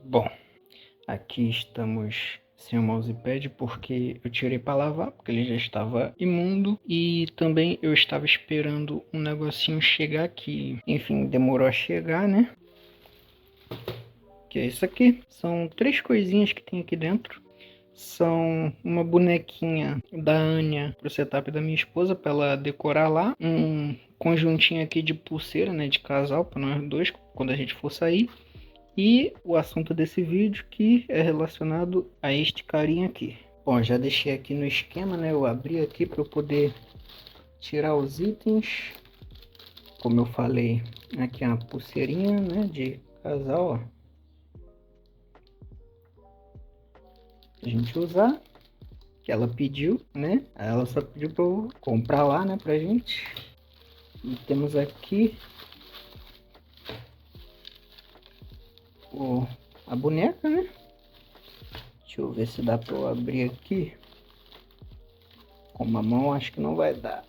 Bom, aqui estamos sem o mousepad porque eu tirei para lavar, porque ele já estava imundo. E também eu estava esperando um negocinho chegar aqui. Enfim, demorou a chegar, né? Que é isso aqui. São 3 coisinhas que tem aqui dentro. São uma bonequinha da Anya pro setup da minha esposa, para ela decorar lá. Um conjuntinho aqui de pulseira, né, de casal, para nós dois, quando a gente for sair. E o assunto desse vídeo que é relacionado a este carinha aqui. Bom, já deixei aqui no esquema, né? Eu abri aqui para eu poder tirar os itens. Como eu falei, aqui é uma pulseirinha, né, de casal, ó. A gente usar, que ela pediu, né? Ela só pediu para eu comprar lá, né, pra gente. E temos aqui a boneca, né? Deixa eu ver se dá para eu abrir aqui. Com uma mão acho que não vai dar.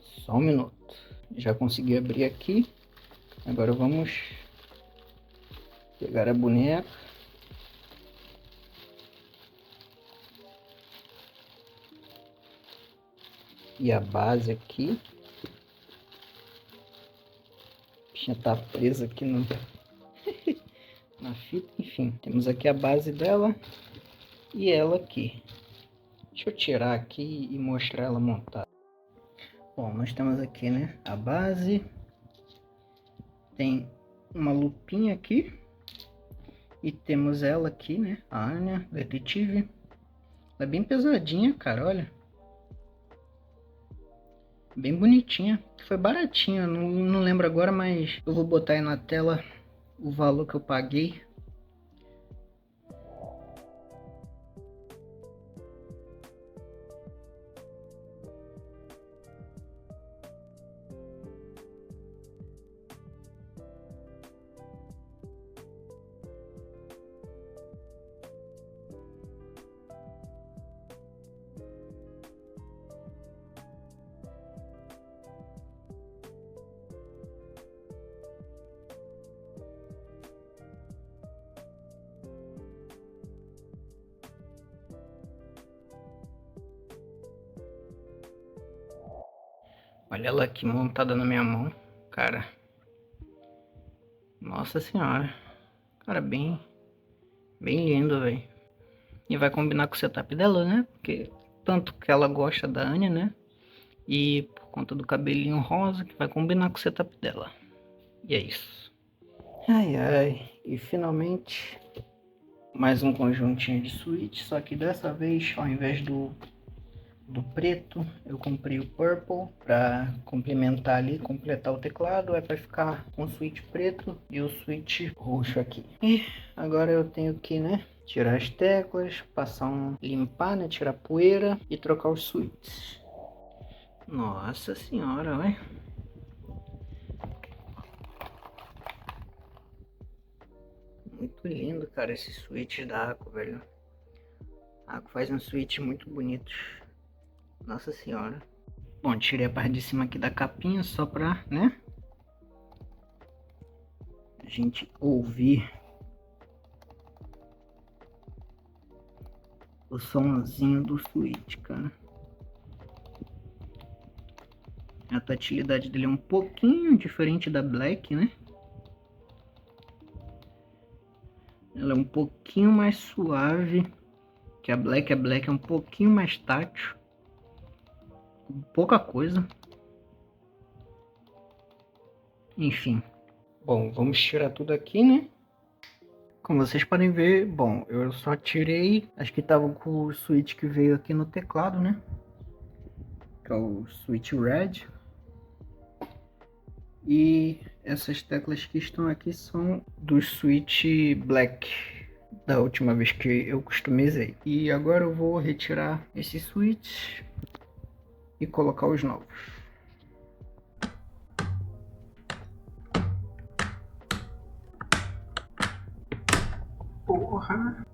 Só um minuto. Já consegui abrir aqui. Agora vamos pegar a boneca. E a base aqui. A bichinha tá presa aqui no... na fita. Enfim, temos aqui a base dela. E ela aqui. Deixa eu tirar aqui e mostrar ela montada. Bom, nós temos aqui, né, a base. Tem uma lupinha aqui. E temos ela aqui, né, a Anya, detetive. Ela é bem pesadinha, cara, olha. Bem bonitinha. Foi baratinha, não lembro agora, mas eu vou botar aí na tela o valor que eu paguei. Olha ela aqui montada na minha mão, cara. Nossa senhora. Cara, bem lindo, velho. E vai combinar com o setup dela, né? Porque tanto que ela gosta da Anya, né? E por conta do cabelinho rosa, que vai combinar com o setup dela. E é isso. Ai, ai. E finalmente, mais um conjuntinho de switch. Só que dessa vez, ao invés do preto, eu comprei o purple para complementar ali, completar o teclado. É para ficar com o switch preto e o switch roxo aqui. E agora eu tenho que, né, tirar as teclas, limpar, né, tirar poeira e trocar os switches. Nossa senhora, vai. Muito lindo, cara, esse switch da Aku, velho. A Aku faz um switch muito bonito. Nossa senhora. Bom, tirei a parte de cima aqui da capinha só pra, né, a gente ouvir o somzinho do switch, cara. A tatilidade dele é um pouquinho diferente da Black, né? Ela é um pouquinho mais suave que a Black. A Black é um pouquinho mais tátil. Pouca coisa. Enfim. Bom, vamos tirar tudo aqui, né? Como vocês podem ver, bom, eu só tirei, acho que tava com o switch que veio aqui no teclado, né? Que é o switch red. E essas teclas que estão aqui são do switch black, da última vez que eu customizei. E agora eu vou retirar esse switch e colocar os novos. Porra!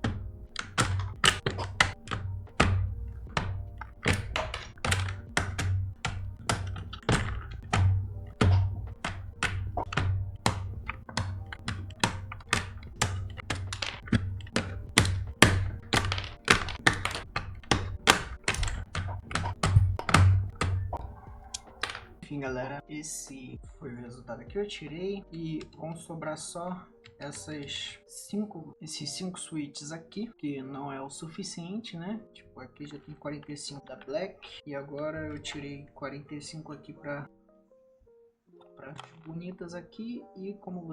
Enfim, galera, esse foi o resultado que eu tirei e vão sobrar só esses cinco switches aqui, que não é o suficiente, né? Tipo, aqui já tem 45 da Black e agora eu tirei 45 aqui para bonitas aqui. E como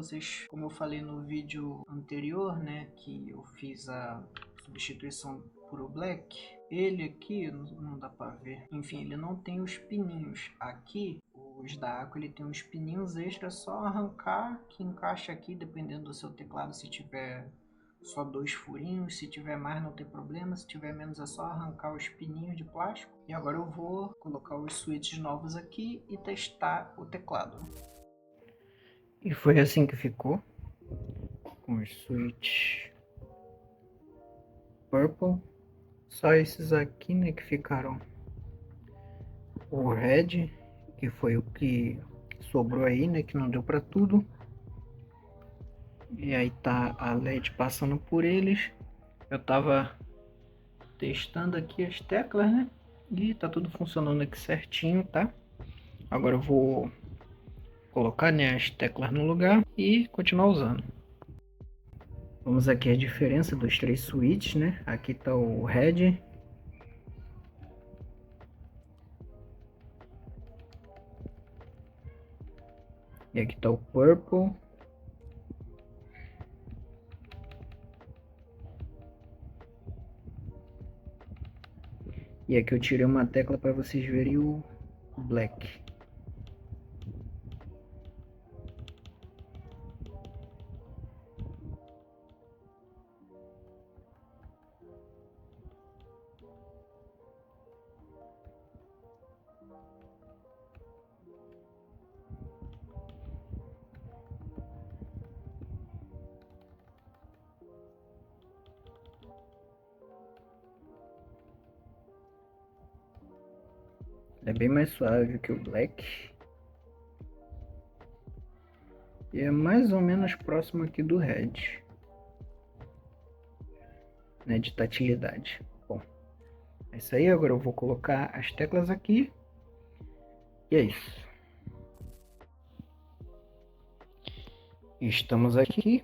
eu falei no vídeo anterior, né, que eu fiz a substituição por o Black, ele aqui não dá para ver, enfim, ele não tem os pininhos aqui. Os da Aqua, ele tem uns pininhos extra, só arrancar, que encaixa aqui dependendo do seu teclado. Se tiver só 2 furinhos, se tiver mais não tem problema, se tiver menos é só arrancar os pininhos de plástico. E agora eu vou colocar os switches novos aqui e testar o teclado. E foi assim que ficou, com os switches Purple. Só esses aqui, né, que ficaram. O Red, que foi o que sobrou aí, né, que não deu para tudo. E aí tá a LED passando por eles. Eu tava testando aqui as teclas, né, e tá tudo funcionando aqui certinho, tá? Agora eu vou colocar, né, as teclas no lugar e continuar usando. Vamos aqui a diferença dos 3 switches, né? Aqui tá o Red. E aqui tá o Purple. E aqui eu tirei uma tecla para vocês verem o Black. É bem mais suave que o Black. E é mais ou menos próximo aqui do Red, né, de tatilidade. Bom, é isso aí. Agora eu vou colocar as teclas aqui. E é isso. Estamos aqui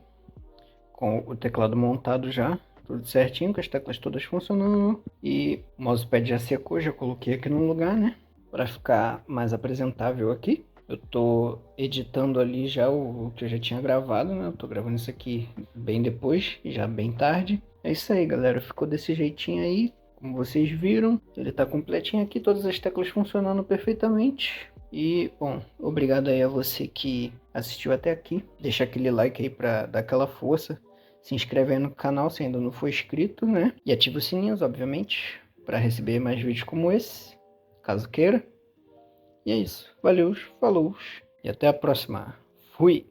com o teclado montado já, tudo certinho, com as teclas todas funcionando. E o mousepad já secou, já coloquei aqui no lugar, né, para ficar mais apresentável aqui. Eu tô editando ali já o que eu já tinha gravado, né? Eu tô gravando isso aqui bem depois, já bem tarde. É isso aí, galera. Ficou desse jeitinho aí, como vocês viram. Ele tá completinho aqui, todas as teclas funcionando perfeitamente. E, bom, obrigado aí a você que assistiu até aqui. Deixa aquele like aí pra dar aquela força. Se inscreve aí no canal se ainda não for inscrito, né? E ativa os sininhos, obviamente, para receber mais vídeos como esse, caso queira. E é isso. Valeu, falou e até a próxima. Fui!